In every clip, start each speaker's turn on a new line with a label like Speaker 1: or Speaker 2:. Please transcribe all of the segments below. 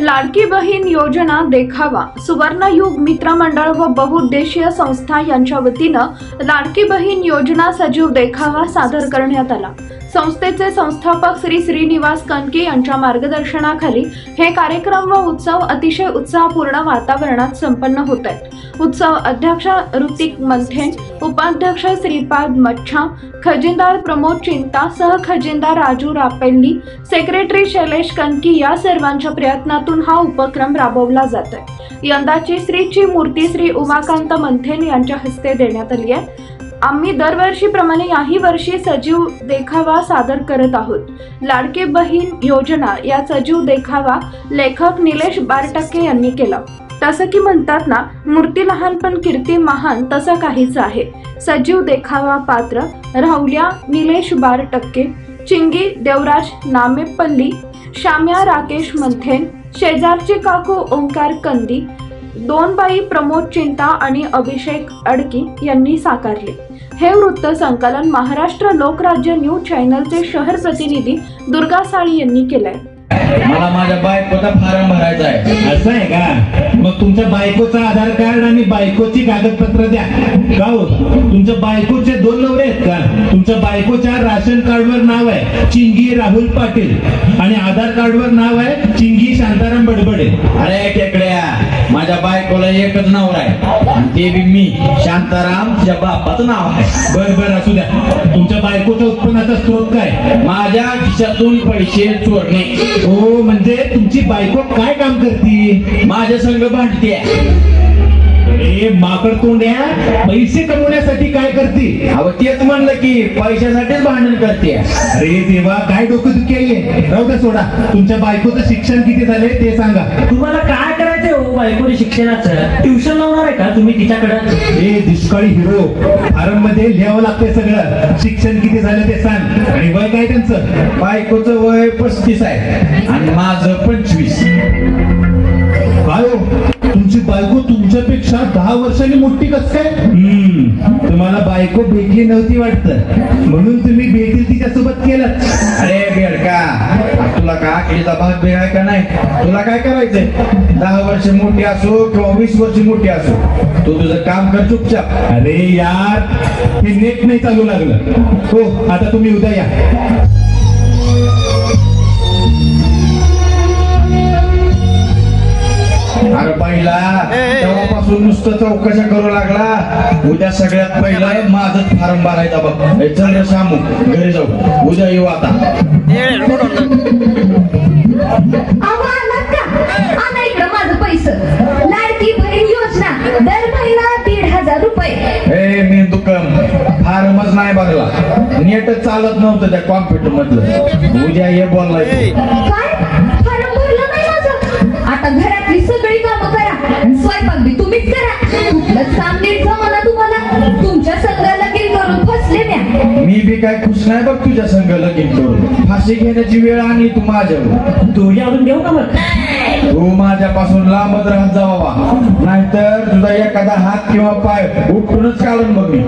Speaker 1: लाडकी बहीण योजना देखावा सुवर्णयुग मित्र मंडळ व बहुउद्देशीय संस्था यांच्या वतीनं लाडकी बहीण योजना सजीव देखावा सादर करण्यात आला। संस्थेचे संस्थापक श्री श्रीनिवास कनके यांच्या मार्गदर्शनाखाली हे कार्यक्रम व उत्सव अतिशय उत्साहपूर्ण वातावरणात संपन्न होत आहेत। उत्सव अध्यक्ष ऋतिक मंथेन, उपाध्यक्ष श्रीपाद मच्छा, खजिनदार प्रमोद चिंता, सह खजिनदार राजू रापेल्ली, सेक्रेटरी शैलेश कनकी या सर्वांच्या प्रयत्नातून हा उपक्रम राबवला जात आहे। यंदाची श्रीची मूर्ती श्री उमाकांत मंथेन यांच्या हस्ते देण्यात आली आहे। आम्ही दरवर्षीप्रमाणे याही वर्षी सजीव देखावा सादर करत आहोत। लाडकी बहीण योजना या सजीव देखावा लेखक निलेश बारटक्के यांनी केला। तसं की म्हणतात ना, मूर्ती लहान पण कीर्ती महान, तसं काहीच आहे। सजीव देखावा पात्र राहुल्या निलेश बारटक्के, चिंगी देवराज नामेपल्ली, शाम्या राकेश मंथेन, शेजारची काकू ओंकार कंदी, दोन बाई प्रमोद चिंता आणि अभिषेक अडकी यांनी साकारले। हे वृत्त संकलन महाराष्ट्र लोकराज्य न्यूज चॅनलचे शहर प्रतिनिधी दुर्गा साळी यांनी केलंय।
Speaker 2: मला माझ्या बायकोचा फॉर्म भरायचा आहे।
Speaker 3: असं आहे का? मग तुमच्या बायकोचा आधार कार्ड आणि बायकोची कागदपत्र द्या। का हो, तुमच्या बायकोचे दोन नवरे आहेत का? तुमच्या बायकोच्या राशन कार्डवर नाव आहे चिंगी राहुल पाटील आणि आधार कार्डवर नाव आहे चिंगी शांताराम बडबडे।
Speaker 2: अरे केकड्या, माझ्या बायकोला एकच नवरा आहे आणि ते बी मी, शांताराम, तिच्या बापाचं नाव आहे।
Speaker 3: बर असू द्या। तुमच्या बायकोच्या उत्पन्नाचा स्रोत काय?
Speaker 2: माझ्या खिशातून पैसे चोरणे।
Speaker 3: हो, म्हणजे तुमची बायको काय काम करते?
Speaker 2: माझ्या संग भांडते।
Speaker 3: अरे माकड तोंड्या, पैसे कमवण्यासाठी काय करते?
Speaker 2: अहो तेच म्हणलं की पैशासाठीच भांडण करते।
Speaker 3: अरे देवा, काय डोकं दुखी आहे? राहू द्या, सोडा। तुमच्या बायकोचं शिक्षण किती झाले ते सांगा।
Speaker 4: तुम्हाला काय करायचंय हो बायकोच्या शिक्षणाचं? ट्युशन लावणार आहे का तुम्ही तिच्याकडे?
Speaker 3: हे दुष्काळी हिरो, फॉर्म मध्ये लिहावं लागतंय सगळं। शिक्षण किती झालं ते सांग आणि वय काय त्यांचं?
Speaker 2: बायकोचं वय 35 आहे आणि माझं 25।
Speaker 3: काय हो, तुमची बायको तुमच्यापेक्षा 10 वर्षांनी मोठी कस काय? तुम्हाला बायको भेटली नव्हती वाटतं, म्हणून तुम्ही भेटील तिच्यासोबत केलं।
Speaker 2: अरे बेडका, तुला का आखरीचा भाग बेग आहे का नाही? तुला काय करायचंय? 10 वर्ष मोठी असो किंवा 20 वर्ष मोठी असो, तू तुझं काम कर चुपचाप।
Speaker 3: अरे यार, हे नेट नाही चालू लागलं। हो, आता तुम्ही उद्या या।
Speaker 2: अरे पहिला तेव्हापासून नुसतं चौकशा करू लागला। उद्या सगळ्यात पहिला माझंच फॉर्म भरायचा बघ। चल रे शामू, घरी जाऊ, उद्या येऊ आता।
Speaker 5: माझं पैसे लाडकी बहीण योजना दर महिना 1,500 रुपये।
Speaker 2: मी दुकान फॉर्मच नाही भरला, नेटच चालत नव्हतं त्या कॉम्प्युटर मधलं। उद्या ये बोलायचं।
Speaker 5: काय फॉर्म भरलं नाही माझं? आता घरातली सगळी कामं करा आणि स्वयंपाक बी तुम्हीच करा। कुठलंच काम नीट जमना तुम्हाला। तुमच्या संग लगीन करून फसले म्या।
Speaker 2: मी बी काय खुश नाही बघ तुझ्या संग लगीन करून। फाशी घेण्याची वेळ आणि तू माझ्यावर।
Speaker 4: तू यावरून देऊ का मग?
Speaker 2: तू माझ्यापासून लांबच राहत जावा, नाहीतर तुझा एखादा हात किंवा पाय उपटूनच काढून बघ मी।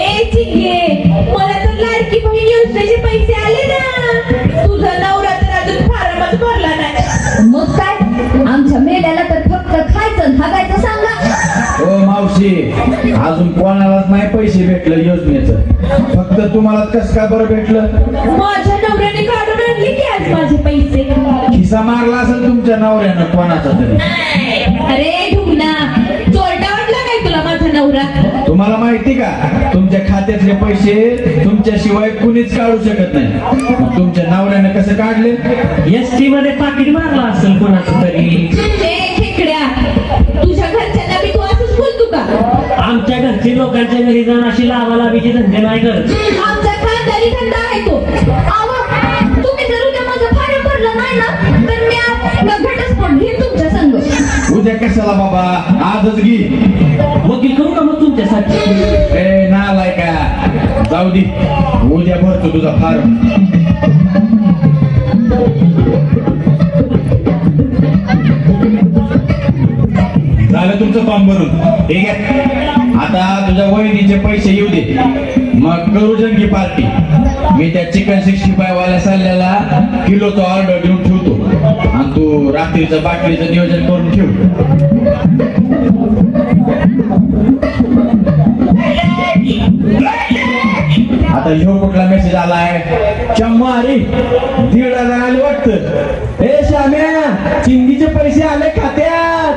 Speaker 5: ए चिंगे, मला तर लाडकी बहीण योजनेचे पैसे आले ना। तुझा नवरा तर अजून फार्मच भरला नाही। मग काय, आमच्या मेल्याला तर फक्त खायचं भागायचं सांगा।
Speaker 2: हो मावशी, अजून कोणालाच नाही पैसे भेटलं योजनेचं, फक्त तुम्हाला कसं काय बरं भेटलं?
Speaker 5: माझ्या नवऱ्याने काढून आणले की आज माझे पैसे।
Speaker 2: खिसा मारला असेल तुमच्या नवऱ्यानं कोणाचा तरी।
Speaker 5: अरे ढुंगना, चोरटा वाटला काय तुला माझा नवरा?
Speaker 2: तुम्हाला माहिती का, तुमच्या खात्यातले पैसे तुमच्याशिवाय कुणीच काढू शकत नाही। मग तुमच्या नवऱ्यानं कसं काढले?
Speaker 4: एसटी मध्ये पाकिट मारला असेल कोणाचं तरी।
Speaker 5: तुझ्या घरच्यांना बी तू असंच बोलतो का?
Speaker 4: आमच्या घरचे लोकांच्या घरी जाऊन अशी लावालावीचे धंदे नाही करत।
Speaker 5: आमचा खानदारी धंदा आहे तो। तुम्ही जर उद्या माझं फारम भरलं नाही ना, तर मी घटस्फोट घेईन तुमच्या संग।
Speaker 2: उद्या कशाला बाबा, आजच घे।
Speaker 4: वकील करू का मग तुमच्यासाठी?
Speaker 2: ए नालाय का, जाऊ दे, उद्या भरतो तुझा फॉर्म।
Speaker 3: झालं तुमचं फॉर्म भरून, ठीक आहे।
Speaker 2: आता तुझ्या वहिनीचे पैसे येऊ दे, मग करू जंगी पार्टी। मी त्या चिकन 65 वाल्या साल्याला किलोचा ऑर्डर देऊन ठेवतो आणि तू रात्रीचं बाटलीचं नियोजन करून ठेव. आता ह्यो कुठला मेसेज आलाय? चम्मारी 1,500 आले वाटतं. ए श्याम्या, चिंगीचे पैसे आले खात्यात.